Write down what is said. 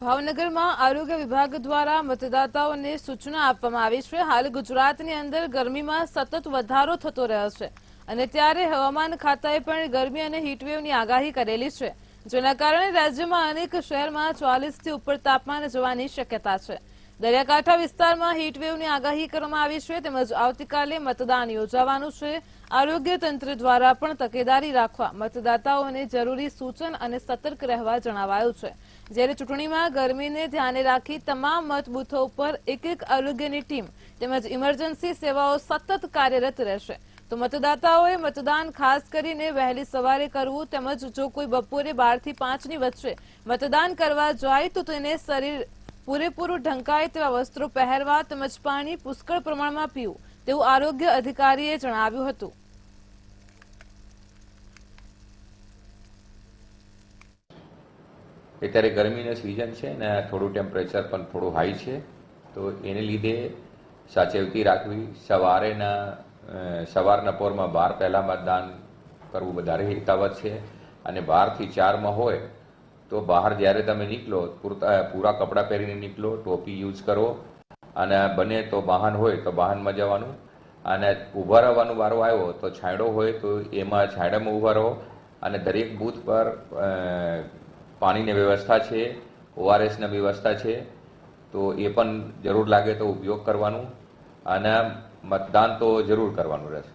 ભાવનગરમાં આરોગ્ય વિભાગ દ્વારા મતદાતાઓને સૂચના આપવામાં આવી છે। હાલ ગુજરાતની અંદર ગરમીમાં સતત વધારો થતો રહ્યો છે અને ત્યારે હવામાન ખાતાએ પણ ગરમી અને હીટવેવની આગાહી કરેલી છે, જેના કારણે રાજ્યમાં અનેક શહેરમાં 40 થી ઉપર તાપમાન જવાની શક્યતા છે। દરિયાકાંઠા વિસ્તારમાં હીટવેવની આગાહી કરવામાં આવી છે, તેમજ આવતીકાલે મતદાન યોજાવાનું છે। આરોગ્ય તંત્ર દ્વારા પણ તકેદારી રાખવા મતદાતાઓને જરૂરી સૂચન અને સતર્ક રહેવા જણાવાયું છે। જ્યારે ચૂંટણીમાં ગરમીને ધ્યાને રાખી તમામ મતબૂથો ઉપર એક આરોગ્યની ટીમ તેમજ ઇમરજન્સી સેવાઓ સતત કાર્યરત રહેશે। તો મતદાતાઓએ મતદાન ખાસ કરીને વહેલી સવારે કરવું, તેમજ જો કોઈ બપોરે 12 થી 5 ની વચ્ચે મતદાન કરવા જાય તો તેને શરીર પૂરેપૂરું ઢંકાય તેવા વસ્ત્રો પહેરવા તેમજ પાણી પુષ્કળ પ્રમાણમાં પીવું તેવું આરોગ્ય અધિકારીએ જણાવ્યું હતું। અત્યારે ગરમીની સિઝન છે ને થોડું ટેમ્પરેચર પણ થોડું હાઈ છે, તો એને લીધે સાવચેતી રાખવી। સવારના પોરમાં 12 પહેલાં મતદાન કરવું વધારે હિતાવત છે અને 12 થી 4 હોય તો બહાર જ્યારે તમે નીકળો પૂરા કપડાં પહેરીને નીકળો, ટોપી યુઝ કરો અને બને તો વાહન હોય તો વાહનમાં જવાનું અને ઊભા રહેવાનું વારો આવ્યો તો છાંયડો હોય તો એમાં છાંયડામાં ઊભા રહો અને દરેક બૂથ પર પાણીની વ્યવસ્થા છે, ORSની વ્યવસ્થા છે, તો એ પણ જરૂર લાગે તો ઉપયોગ કરવાનું અને મતદાન તો જરૂર કરવાનું રહેશે।